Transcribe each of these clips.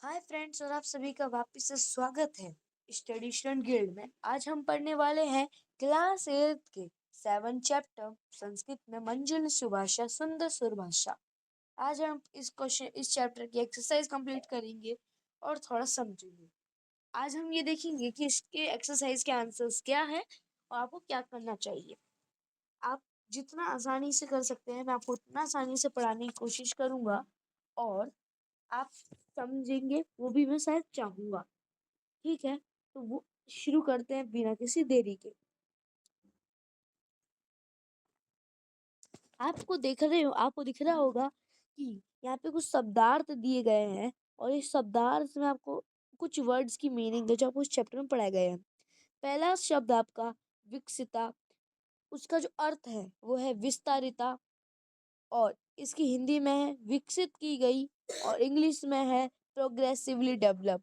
Hi friends और आप सभी का वापस से स्वागत है स्टडी स्टूडेंट गिल्ड में। आज हम पढ़ने वाले हैं क्लास 8 के 7 चैप्टर संस्कृत में मंजुल सुभाषा सुंदर सुरभाषा। आज हम इस चैप्टर की एक्सरसाइज कंप्लीट करेंगे और थोड़ा समझेंगे। आज हम ये देखेंगे कि इसके एक्सरसाइज के आंसर्स क्या है और आपको क्या करना चाहिए। आप जितना आसानी से कर सकते हैं मैं आपको उतना आसानी से पढ़ाने की कोशिश करूंगा और आप समझेंगे वो भी मैं शायद चाहूंगा। ठीक है, तो वो शुरू करते हैं बिना किसी देरी के। आपको दिख रहा होगा कि यहाँ पे कुछ शब्दार्थ दिए गए हैं और इस शब्दार्थ में आपको कुछ वर्ड्स की मीनिंग है जो आपको इस चैप्टर में पढ़ाए गए हैं। पहला शब्द आपका विकसिता, उसका जो अर्थ है वो है विस्तारिता और इसकी हिंदी में है विकसित की गई और इंग्लिश में है प्रोग्रेसिवली डेवलप।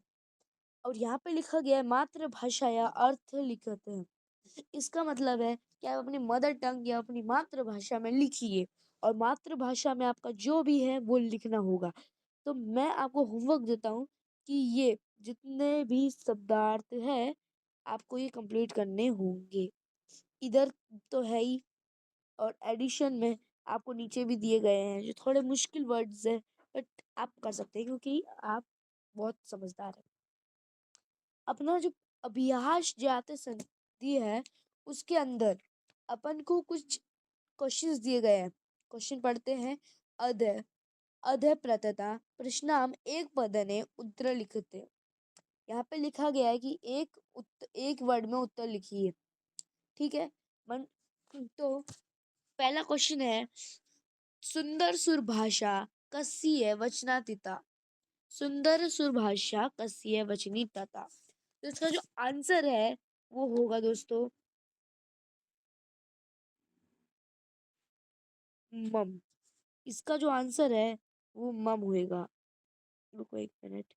और यहाँ पे लिखा गया है मातृभाषा या अर्थ लिखते हैं। इसका मतलब है कि आप अपनी मदर टंग या अपनी मातृभाषा में लिखिए और मातृभाषा में आपका जो भी है वो लिखना होगा। तो मैं आपको होमवर्क देता हूँ कि ये जितने भी शब्दार्थ है आपको ये कंप्लीट करने होंगे। इधर तो है ही और एडिशन में आपको नीचे भी दिए गए हैं जो थोड़े मुश्किल वर्ड्स है, बट आप कर सकते हैं क्योंकि आप बहुत समझदार हैं। अपना जो अभ्यास जाते संधि है उसके अंदर अपन को कुछ क्वेश्चंस दिए गए हैं। क्वेश्चन पढ़ते हैं। अध अध प्रतता प्रश्नाम एक पद ने उत्तर लिखते। यहाँ पे लिखा गया है कि एक वर्ड में उत्तर लिखिए। ठीक है मन। तो पहला क्वेश्चन है सुंदर सुर भाषा कस्य वचनातीता। सुंदर सुर भाषा कस्य वचनीतता। तो इसका जो आंसर है वो होगा दोस्तों मम। इसका जो आंसर है वो मम होएगा। रुको एक मिनट।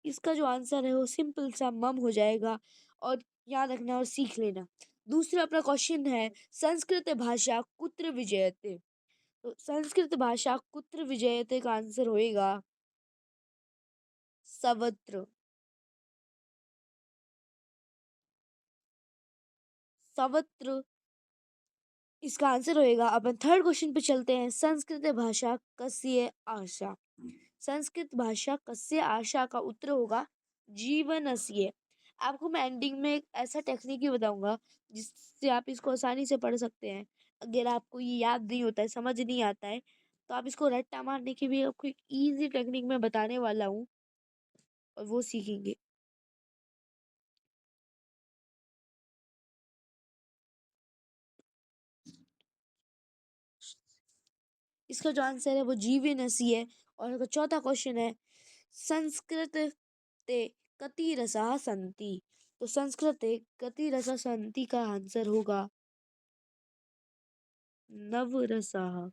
इसका जो आंसर है वो सिंपल सा मम हो जाएगा और याद रखना और सीख लेना। दूसरा अपना क्वेश्चन है संस्कृत भाषा कुत्र विजयते। तो संस्कृत भाषा कुत्र विजयते का आंसर होएगा सवत्र। सवत्र इसका आंसर होएगा। अपन थर्ड क्वेश्चन पे चलते हैं। संस्कृत भाषा कस्य आशा। संस्कृत भाषा कस्य आशा का उत्तर होगा जीवनस्य। आपको मैं एंडिंग में एक ऐसा टेक्निक ही बताऊंगा जिससे आप इसको आसानी से पढ़ सकते हैं। अगर आपको ये याद नहीं होता है, समझ नहीं आता है, तो आप इसको रट्टा मारने की भी आपको एक इजी टेक्निक मैं बताने वाला हूँ और वो सीखेंगे। इसका जो आंसर है वो जीवनस्य है। और अगर चौथा क्वेश्चन है संस्कृत ते कति रसाः सन्ति। तो संस्कृते कति रसाः सन्ति का आंसर होगा नवरसाः।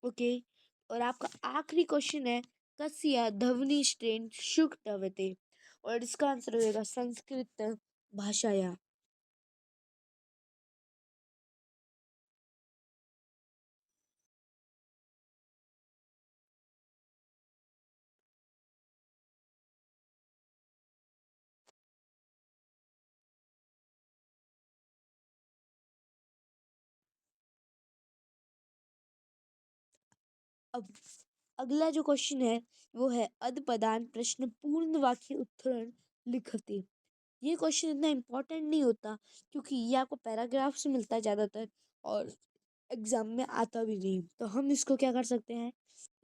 ओके। और आपका आखिरी क्वेश्चन है कस्य ध्वनि श्रेणी शुक्तवते। और इसका आंसर होगा संस्कृत भाषाया। अब अगला जो क्वेश्चन है वो है अदपदान प्रश्न पूर्ण वाक्य उत्तरण लिखते। ये क्वेश्चन इतना इम्पोर्टेंट नहीं होता क्योंकि ये आपको पैराग्राफ से मिलता है ज्यादातर और एग्जाम में आता भी नहीं। तो हम इसको क्या कर सकते हैं,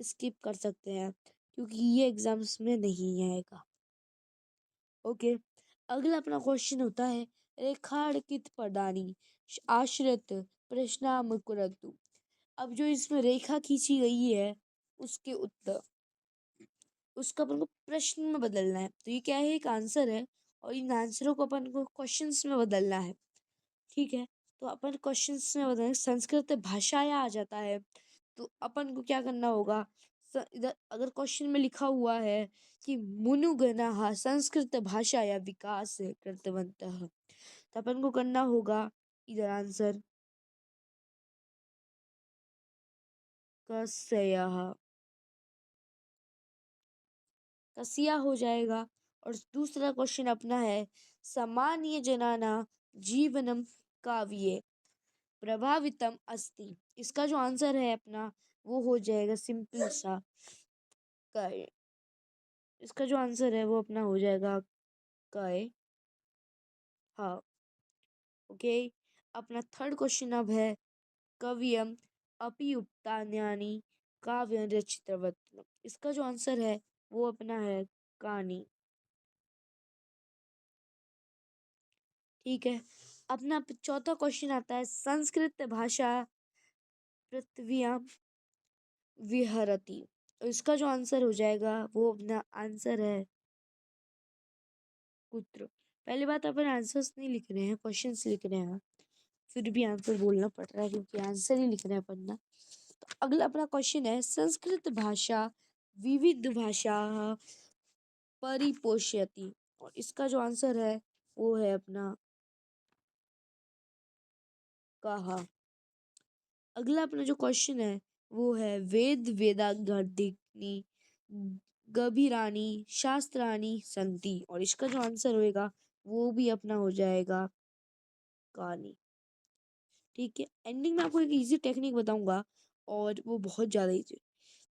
स्किप कर सकते हैं क्योंकि ये एग्जाम्स में नहीं आएगा। ओके। अगला अपना क्वेश्चन होता है रेखांकित पदानी आश्रित प्रश्नाम कुरतु। अब जो इसमें रेखा खींची गई है उसके उत्तर उसका अपन को प्रश्न में बदलना है। तो ये क्या है, एक आंसर है और इन आंसरों को अपन को क्वेश्चंस में बदलना है। ठीक है, तो अपन क्वेश्चंस में बदलें। संस्कृत भाषाया आ जाता है तो अपन को क्या करना होगा, इधर अगर क्वेश्चन में लिखा हुआ है कि मुनुगणः संस्कृत भाषाया विकास कृतवन्तः, तो अपन को करना होगा इधर आंसर कस्यः, कसिया हो जाएगा। और दूसरा क्वेश्चन अपना है सामान्य जनाना जीवनम काव्ये प्रभावितम अस्ति, इसका जो आंसर है अपना वो हो जाएगा सिंपल सा काय, इसका जो आंसर है वो अपना हो जाएगा काय। हाँ, ओके। अपना थर्ड क्वेश्चन अब है कवियम अपि उक्तान्यानि काव्य रचितवत्, इसका जो आंसर है वो अपना है कहानी। ठीक है, अपना चौथा क्वेश्चन आता है संस्कृत भाषा पृथ्व्याम विहरती, और इसका जो आंसर हो जाएगा वो अपना आंसर है कुत्र। पहली बात अपन आंसर्स नहीं लिख रहे हैं, क्वेश्चंस लिख रहे हैं, फिर भी आंसर बोलना पड़ रहा है क्योंकि आंसर ही लिख रहे हैं अपन ना। तो अगला अपना क्वेश्चन है संस्कृत भाषा विविध भाषा परिपोष्यति, और इसका जो आंसर है वो है अपना कहा। अगला अपना जो क्वेश्चन है वो है वेद वेदागर्दिनी गभीरानी शास्त्राणी संति, और इसका जो आंसर होएगा वो भी अपना हो जाएगा कहानी। ठीक है, एंडिंग में आपको एक इजी टेक्निक बताऊंगा और वो बहुत ज्यादा इजी।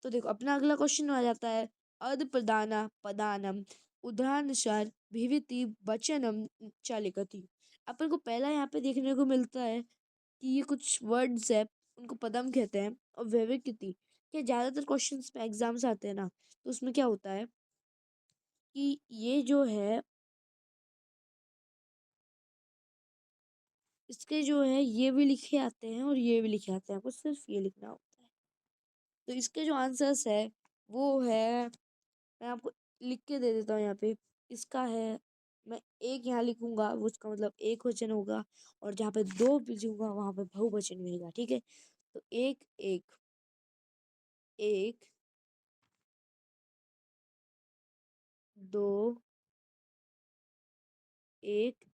तो देखो अपना अगला क्वेश्चन आ जाता है अद प्रधाना पदानम उदाहरणसार भिविति वचनम च लिखति। अपन को पहला यहाँ पे देखने को मिलता है कि ये कुछ वर्ड्स है, उनको पदम कहते हैं, और व्यवकृति क्या ज्यादातर क्वेश्चंस में एग्जाम्स आते हैं ना, तो उसमें क्या होता है कि ये जो है इसके जो है ये भी लिखे आते हैं और ये भी लिखे आते हैं, आपको सिर्फ ये लिखना होता है। तो इसके जो आंसर्स है वो है, मैं आपको लिख के दे देता हूँ यहाँ पे। इसका है, मैं एक यहाँ लिखूंगा वो उसका मतलब एक वचन होगा, और जहाँ पे दो लिखूंगा वहां पे बहुवचन मिलेगा। ठीक है, तो एक एक एक, दो एक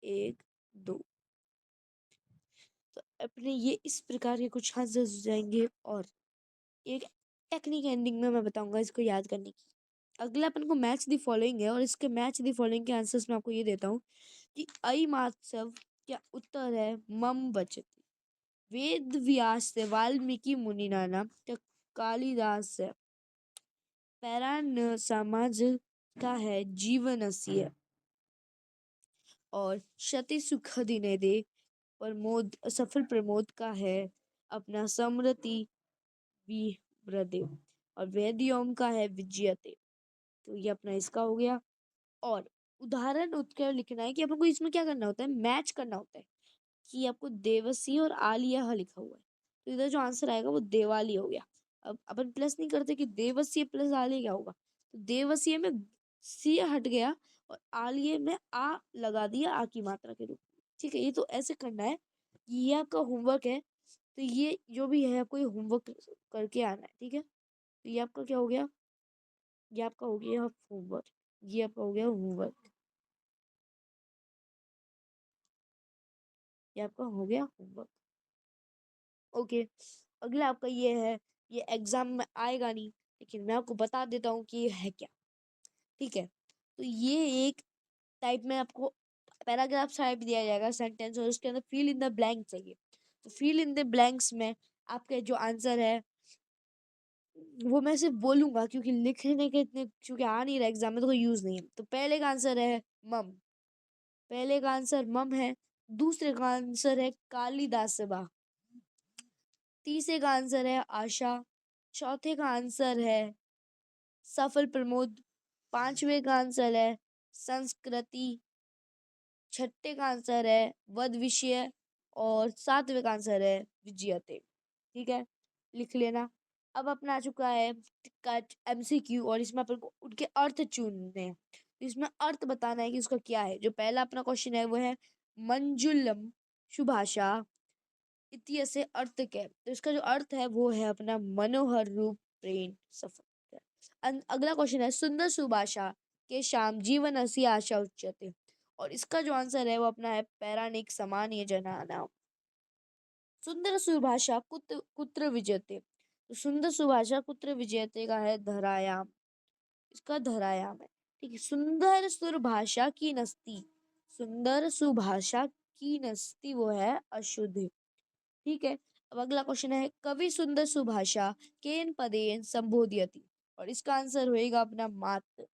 एक, दो। तो अपने ये इस प्रकार के कुछ आंसर्स हो जाएंगे, और एक टेक्निक एंडिंग में मैं बताऊंगा इसको याद करने की। अगला अपन को मैच दी फॉलोइंग है, और इसके मैच दी फॉलोइंग के आंसर्स मैं आपको ये देता हूँ कि अई मात्सव क्या उत्तर है मम बचती, वेद व्यास से वाल्मीकि मुनि नाना क्या कालिदास से पैरान समाज का है जीवनस्य, और क्षति सुख दिने दे प्रमोद सफल प्रमोद का है अपना समृति विवृदे, और वेदयोम का है विजयते। तो ये अपना इसका हो गया। और उदाहरण उत्तर लिखना है कि अपन को इसमें क्या करना होता है, मैच करना होता है कि आपको देवसी और आलिया लिखा हुआ है, तो इधर जो आंसर आएगा वो देवाली हो गया। अब अपन प्लस नहीं करते कि देवसीय प्लस आलिया क्या होगा, तो देवसीय में सी हट गया और आलिया में आ लगा दिया आ की मात्रा के रूप में। ठीक है, ये तो ऐसे करना है, ये आपका होमवर्क है, तो ये जो भी है आपको ये होमवर्क करके आना है। ठीक है, तो ये आपका क्या हो गया, ये आपका हो गया होमवर्क, ये आपका हो गया होमवर्क, ये आपका हो गया होमवर्क। ओके, अगला आपका ये है, ये एग्जाम में आएगा नहीं लेकिन मैं आपको बता देता हूँ कि ये है क्या। ठीक है, तो ये एक टाइप में आपको पैराग्राफ टाइप दिया जाएगा सेंटेंस, और उसके अंदर फिल इन द ब्लैंक चाहिए। तो फिल इन द ब्लैंक्स में आपके जो आंसर है वो मैं सिर्फ बोलूंगा क्योंकि लिखने के इतने क्योंकि आ नहीं रहा एग्जाम में तो कोई यूज नहीं है। तो पहले का आंसर है मम, पहले का आंसर मम है। दूसरे का आंसर है कालिदास बा, तीसरे का आंसर है आशा, चौथे का आंसर है सफल प्रमोद, पांचवे का आंसर है संस्कृति, छठे का आंसर है वध विषय, और सातवें का आंसर है विजयते। ठीक है, लिख लेना। अब अपना आ चुका है एमसीक्यू, और इसमें अपन को उनके अर्थ चुनने हैं। तो इसमें अर्थ बताना है कि उसका क्या है। जो पहला अपना क्वेश्चन है वो है मंजुलम सुभाषा इत्य से अर्थ क्या है, तो इसका जो अर्थ है वो है अपना मनोहर रूप ब्रेन सफर। अगला क्वेश्चन है, सुंदर सुभाषा के श्याम जीवन असी आशा उच्यते, और इसका जो आंसर है वो अपना है पैरानिक समानीय जनानाम। सुंदर सुभाषा कुत्र विजयते, तो सुंदर सुभाषा कुत्र विजयते का है धरायाम, इसका धरायाम है। ठीक है, सुंदर सुरभाषा की नस्ती, सुंदर सुभाषा की नस्ती वो है अशुद्ध। ठीक है, अब अगला क्वेश्चन है, कवि सुंदर सुभाषा केन पदेन संबोधयति, और इसका आंसर होएगा अपना मात।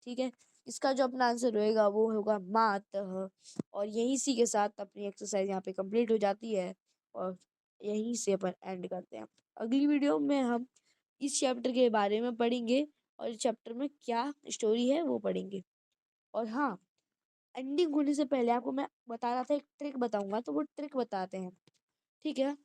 ठीक है, इसका जो अपना आंसर होएगा वो होगा मात। और यहीं सी के साथ अपनी एक्सरसाइज यहाँ पे कंप्लीट हो जाती है, और यहीं से अपन एंड करते हैं। अगली वीडियो में हम इस चैप्टर के बारे में पढ़ेंगे, और इस चैप्टर में क्या स्टोरी है वो पढ़ेंगे। और हाँ, एंडिंग होने से पहले आपको मैं बता रहा था एक ट्रिक बताऊंगा, तो वो ट्रिक बताते हैं। ठीक है,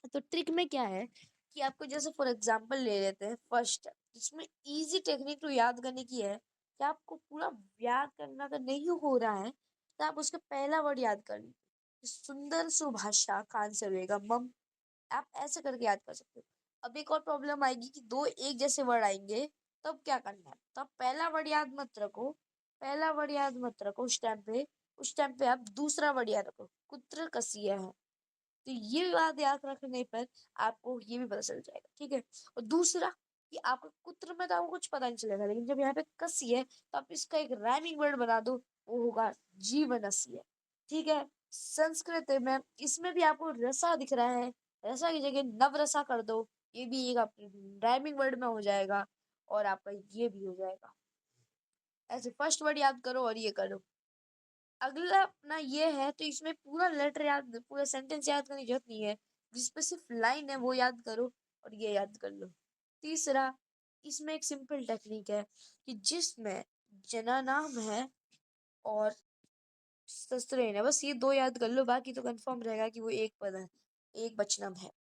तो ट्रिक में क्या है कि आपको जैसे फॉर एग्जांपल ले लेते हैं फर्स्ट, जिसमें इजी टेक्निक तो याद करने की है कि आपको पूरा याद करना अगर नहीं हो रहा है तो आप उसका पहला वर्ड याद कर लीजिए। सुंदर सुभाषा का आंसर होगा मम, आप ऐसे करके याद कर सकते हो। अब एक और प्रॉब्लम आएगी कि दो एक जैसे वर्ड आएंगे, तब क्या करना है, तब पहला वर्ड याद मत रखो, पहला वर्ड याद मत रखो उस टाइम पे आप दूसरा वर्ड याद रखो, कुत्र कसिया है। तो ये बात याद रखने पर आपको ये भी पता चल जाएगा। ठीक है, और दूसरा कि आपका कुत्र में तो आपको कुछ पता नहीं चलेगा, लेकिन जब यहाँ पे कसी है तो आप इसका एक राइमिंग वर्ड बना दो, वो होगा जीवनसी है। ठीक है, संस्कृत में इसमें भी आपको रसा दिख रहा है, रसा की जगह नवरसा कर दो, ये भी एक राइमिंग वर्ड में हो जाएगा, और आपका ये भी हो जाएगा। ऐसे फर्स्ट वर्ड याद करो और ये करो। अगला अपना ये है, तो इसमें पूरा लेटर याद, पूरा सेंटेंस याद करने की जरूरत नहीं है, जिस पे सिर्फ लाइन है वो याद करो और ये याद कर लो। तीसरा, इसमें एक सिंपल टेक्निक है कि जिसमें जना नाम है और सस्त्रेन है, बस ये दो याद कर लो, बाकी तो कंफर्म रहेगा कि वो एक पद है, एक वचनम है।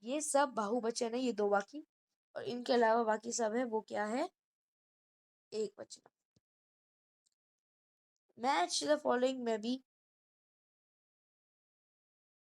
ये सब बाहुवचन है, ये दो बाकी, और इनके अलावा बाकी सब है वो क्या है, एक वचन। मैच द फॉलोइंग में भी